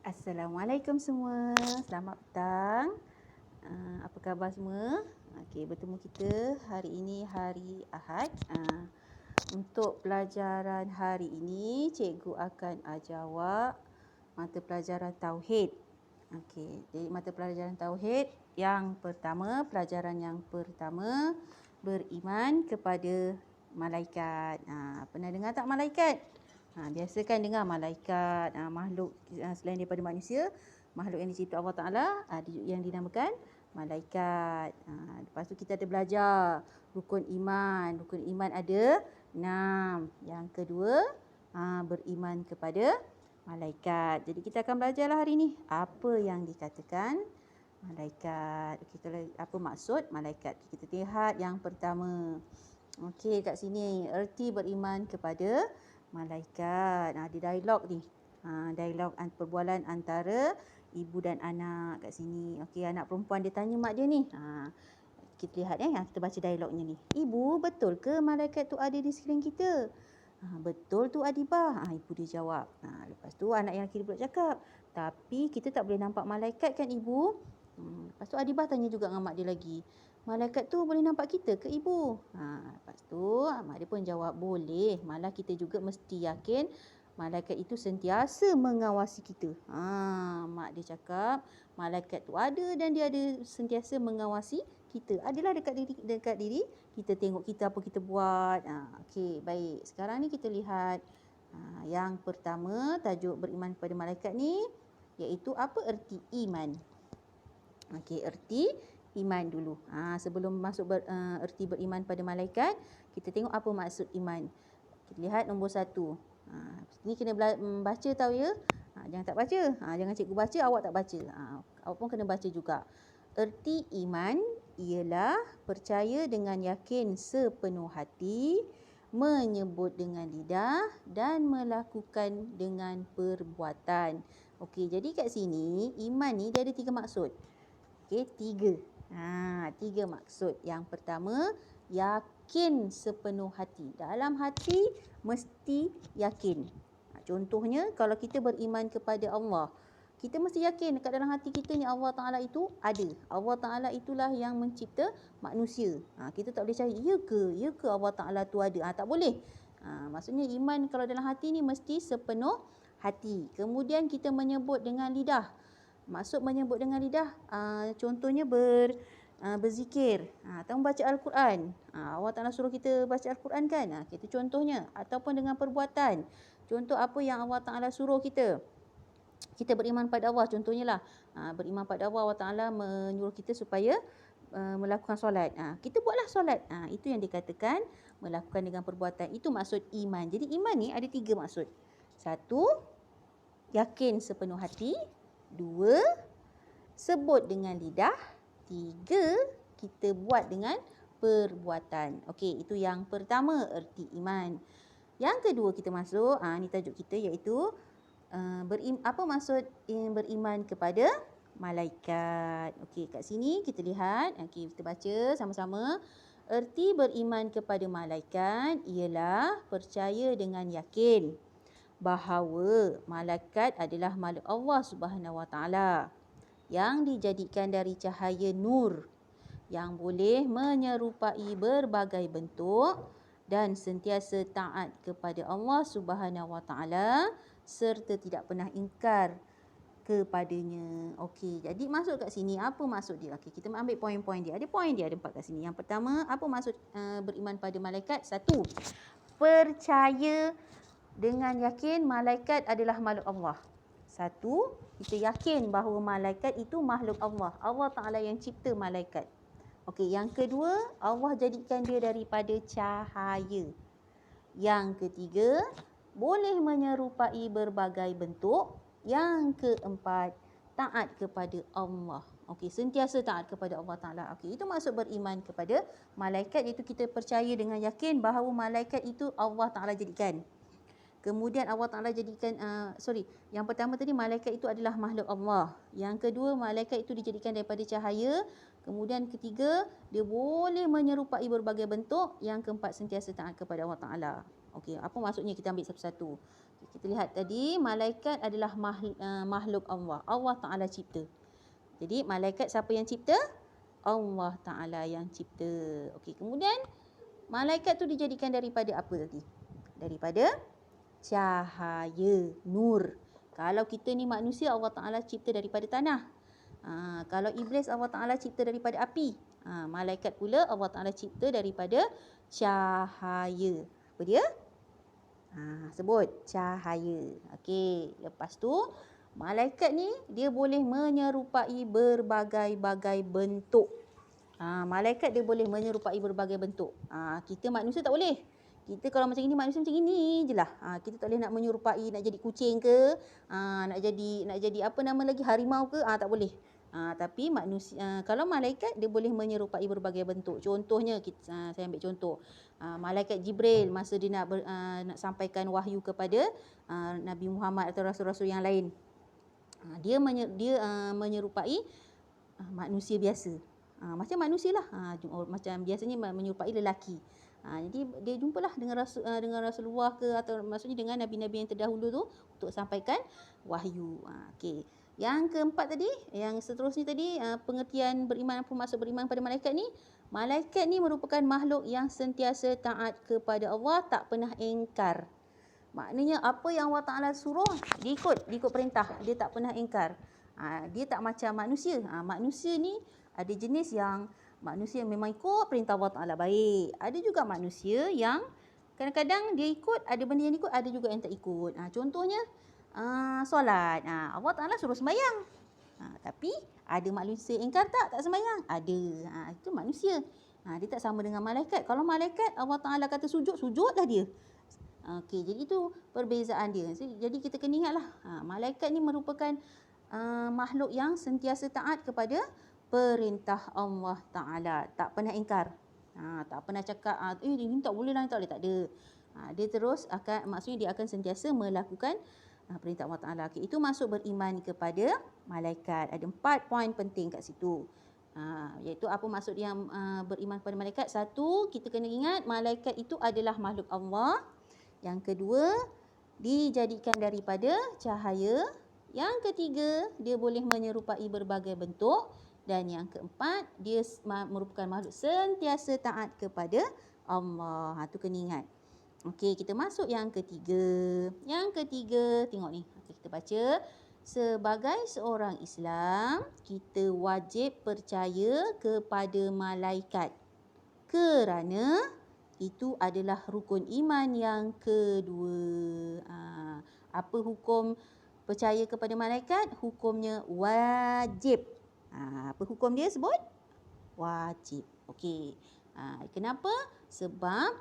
Assalamualaikum semua. Selamat petang. Apa khabar semua? Okey, bertemu kita hari ini hari Ahad. Untuk pelajaran hari ini, cikgu akan ajar awak mata pelajaran tauhid. Okey, jadi mata pelajaran tauhid yang pertama, pelajaran yang pertama, beriman kepada malaikat. Pernah dengar tak malaikat? Biasa kan dengar malaikat, makhluk selain daripada manusia, makhluk yang dicipta Allah Ta'ala, yang dinamakan malaikat. Lepas tu kita ada belajar rukun iman. Rukun iman ada 6. Yang kedua, beriman kepada malaikat. Jadi kita akan belajarlah hari ini apa yang dikatakan malaikat. Okey, kalau apa maksud malaikat? Kita lihat yang pertama. Okey, kat sini erti beriman kepada malaikat. Ada dialog ni. Dialog perbualan antara ibu dan anak kat sini. Okey, anak perempuan dia tanya mak dia ni. Kita lihat kita baca dialognya ni. Ibu, betul ke malaikat tu ada di sekeliling kita? Betul tu Adibah. Ibu dia jawab. Lepas tu anak yang lelaki pula cakap, tapi kita tak boleh nampak malaikat kan ibu? Lepas tu Adibah tanya juga dengan mak dia lagi. Malaikat tu boleh nampak kita ke ibu? Lepas tu mak dia pun jawab, boleh. Malah kita juga mesti yakin malaikat itu sentiasa mengawasi kita. Mak dia cakap malaikat tu ada dan dia ada sentiasa mengawasi kita. Adalah dekat diri kita, tengok kita apa kita buat. Okey, baik. Sekarang ni kita lihat yang pertama, tajuk beriman kepada malaikat ni, iaitu apa erti iman. Okey, erti iman dulu. Sebelum masuk erti beriman pada malaikat, kita tengok apa maksud iman. Kita lihat nombor 1. Ni kena baca tahu ya. Jangan tak baca. Jangan cikgu baca, awak tak baca. Awak pun kena baca juga. Erti iman ialah percaya dengan yakin sepenuh hati, menyebut dengan lidah dan melakukan dengan perbuatan. Okey, jadi kat sini iman ni dia ada 3 maksud. Okey, 3. 3 maksud. Yang pertama, yakin sepenuh hati. Dalam hati mesti yakin. Contohnya kalau kita beriman kepada Allah, kita mesti yakin dekat dalam hati kita ni Allah Ta'ala itu ada. Allah Ta'ala itulah yang mencipta manusia. Kita tak boleh cari, ya ke Allah Ta'ala tu ada? Tak boleh. Maksudnya iman kalau dalam hati ni mesti sepenuh hati. Kemudian kita menyebut dengan lidah. Maksud menyebut dengan lidah, contohnya berzikir atau membaca Al-Quran. Allah Ta'ala suruh kita baca Al-Quran kan? Kita contohnya. Ataupun dengan perbuatan. Contoh apa yang Allah Ta'ala suruh kita. Kita beriman pada Allah contohnya lah. Beriman pada Allah, Allah Ta'ala menyuruh kita supaya melakukan solat. Kita buatlah solat. Itu yang dikatakan melakukan dengan perbuatan. Itu maksud iman. Jadi iman ni ada 3 maksud. 1, yakin sepenuh hati. 2, sebut dengan lidah. 3, kita buat dengan perbuatan. Okey, itu yang pertama erti iman. Yang kedua kita masuk, ni tajuk kita iaitu apa maksud beriman kepada malaikat. Okey, kat sini kita lihat, okey kita baca sama-sama. Erti beriman kepada malaikat ialah percaya dengan yakin bahawa malaikat adalah makhluk Allah Subhanahu Wa Taala yang dijadikan dari cahaya nur yang boleh menyerupai berbagai bentuk dan sentiasa taat kepada Allah Subhanahu Wa Taala serta tidak pernah ingkar kepadanya. Okey, jadi masuk kat sini apa maksud dia? Okey, kita ambil poin-poin dia. Ada poin dia ada 4 kat sini. Yang pertama, apa maksud beriman pada malaikat? 1, percaya dengan yakin malaikat adalah makhluk Allah. 1, kita yakin bahawa malaikat itu makhluk Allah. Allah Ta'ala yang cipta malaikat. Okey, yang kedua, Allah jadikan dia daripada cahaya. Yang ketiga, boleh menyerupai berbagai bentuk. Yang keempat, taat kepada Allah. Okey, sentiasa taat kepada Allah Ta'ala. Okey, itu maksud beriman kepada malaikat, iaitu kita percaya dengan yakin bahawa malaikat itu Allah Ta'ala jadikan. Kemudian Allah Ta'ala jadikan, yang pertama tadi malaikat itu adalah makhluk Allah. Yang kedua, malaikat itu dijadikan daripada cahaya. Kemudian ketiga, dia boleh menyerupai berbagai bentuk. Yang keempat, sentiasa taat kepada Allah Ta'ala. Okey, apa maksudnya kita ambil satu-satu. Kita lihat tadi malaikat adalah makhluk Allah. Allah Ta'ala cipta. Jadi malaikat siapa yang cipta? Allah Ta'ala yang cipta. Okey, kemudian malaikat tu dijadikan daripada apa tadi? Daripada cahaya, nur. Kalau kita ni manusia, Allah Ta'ala cipta daripada tanah. Kalau iblis, Allah Ta'ala cipta daripada api. Malaikat pula Allah Ta'ala cipta daripada cahaya. Apa dia? Sebut cahaya. Okey, lepas tu malaikat ni dia boleh menyerupai berbagai-bagai bentuk. Malaikat dia boleh menyerupai berbagai bentuk. Kita manusia tak boleh. Kita kalau macam ini, manusia macam ini je lah. Kita tak boleh nak menyerupai, nak jadi kucing ke, nak jadi apa nama lagi, harimau ke, tak boleh. Tapi manusia, kalau malaikat dia boleh menyerupai berbagai bentuk. Contohnya saya ambil contoh. Malaikat Jibril masa dia nak sampaikan wahyu kepada Nabi Muhammad atau rasul-rasul yang lain. Dia menyerupai manusia biasa. Macam manusia lah. Macam biasanya menyerupai lelaki. Jadi dia jumpalah dengan Rasulullah ke, atau maksudnya dengan nabi-nabi yang terdahulu tu untuk sampaikan wahyu. Okey. Yang keempat tadi, yang seterusnya tadi, pengertian beriman, apa maksud beriman pada malaikat ni? Malaikat ni merupakan makhluk yang sentiasa taat kepada Allah, tak pernah ingkar. Maknanya apa yang Allah Ta'ala suruh, dia ikut perintah. Dia tak pernah ingkar. Dia tak macam manusia. Manusia ni ada jenis yang manusia yang memang ikut perintah Allah Ta'ala baik. Ada juga manusia yang kadang-kadang dia ikut, ada benda yang ikut, ada juga yang tak ikut. Contohnya solat. Allah Ta'ala suruh sembahyang. Tapi ada manusia ingkar tak sembahyang? Ada. Itu manusia. Dia tak sama dengan malaikat. Kalau malaikat Allah Ta'ala kata sujud, sujudlah dia. Okey, jadi itu perbezaan dia. Jadi kita kena ingatlah, malaikat ni merupakan makhluk yang sentiasa taat kepada perintah Allah Ta'ala. Tak pernah ingkar. Tak pernah cakap, ini tak boleh lah, tak boleh. Tak ada. Dia terus maksudnya dia akan sentiasa melakukan perintah Allah Ta'ala. Okay, itu masuk beriman kepada malaikat. Ada 4 poin penting kat situ. Iaitu apa maksud yang beriman kepada malaikat? Satu, kita kena ingat malaikat itu adalah makhluk Allah. Yang kedua, dijadikan daripada cahaya. Yang ketiga, dia boleh menyerupai berbagai bentuk. Dan yang keempat, dia merupakan makhluk sentiasa taat kepada Allah. Itu kena ingat. Okey, kita masuk yang ketiga. Yang ketiga, tengok ni. Okay, kita baca. Sebagai seorang Islam, kita wajib percaya kepada malaikat. Kerana itu adalah rukun iman yang kedua. Apa hukum percaya kepada malaikat? Hukumnya wajib. Apa hukum dia sebut? Wajib. Okey. Kenapa? Sebab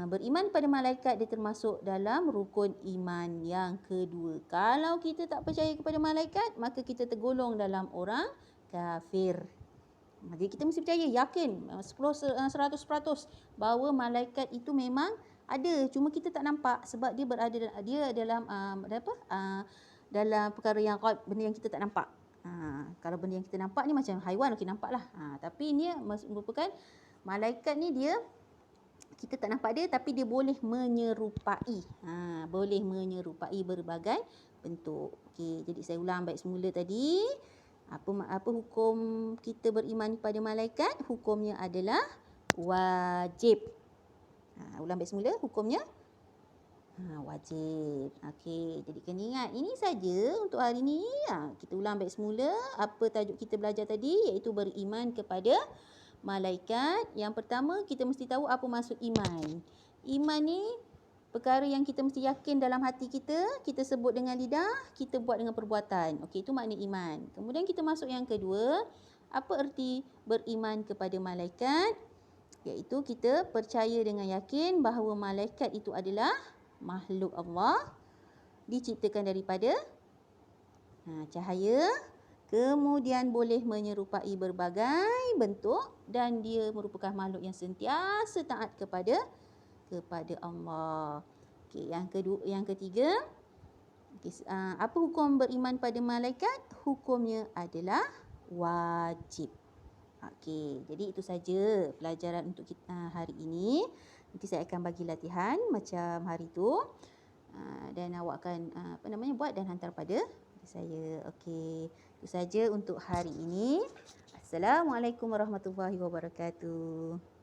beriman pada malaikat dia termasuk dalam rukun iman yang kedua. Kalau kita tak percaya kepada malaikat, maka kita tergolong dalam orang kafir. Jadi kita mesti percaya, yakin 100% bahawa malaikat itu memang ada, cuma kita tak nampak sebab dia berada dalam dalam perkara yang ghaib, benda yang kita tak nampak. Kalau benda yang kita nampak ni macam haiwan, okey nampaklah. Tapi ini merupakan malaikat ni, dia kita tak nampak dia, tapi dia boleh menyerupai. Boleh menyerupai berbagai bentuk. Okey, jadi saya ulang baik semula tadi. Apa hukum kita beriman kepada malaikat? Hukumnya adalah wajib. Ulang baik semula, hukumnya wajib. Okey, jadi kena ingat, ini saja untuk hari ni. Kita ulang baik semula apa tajuk kita belajar tadi, iaitu beriman kepada malaikat. Yang pertama, kita mesti tahu apa maksud iman. Iman ni perkara yang kita mesti yakin dalam hati kita, kita sebut dengan lidah, kita buat dengan perbuatan. Okey, itu makna iman. Kemudian kita masuk yang kedua, apa erti beriman kepada malaikat? Iaitu kita percaya dengan yakin bahawa malaikat itu adalah makhluk Allah, diciptakan daripada cahaya, kemudian boleh menyerupai berbagai bentuk, dan dia merupakan makhluk yang sentiasa taat kepada Allah. Okey, yang ketiga, apa hukum beriman pada malaikat? Hukumnya adalah wajib. Okey, jadi itu saja pelajaran untuk kita hari ini. Nanti saya akan bagi latihan macam hari tu. Dan awak akan buat dan hantar pada saya. Okey, itu saja untuk hari ini. Assalamualaikum warahmatullahi wabarakatuh.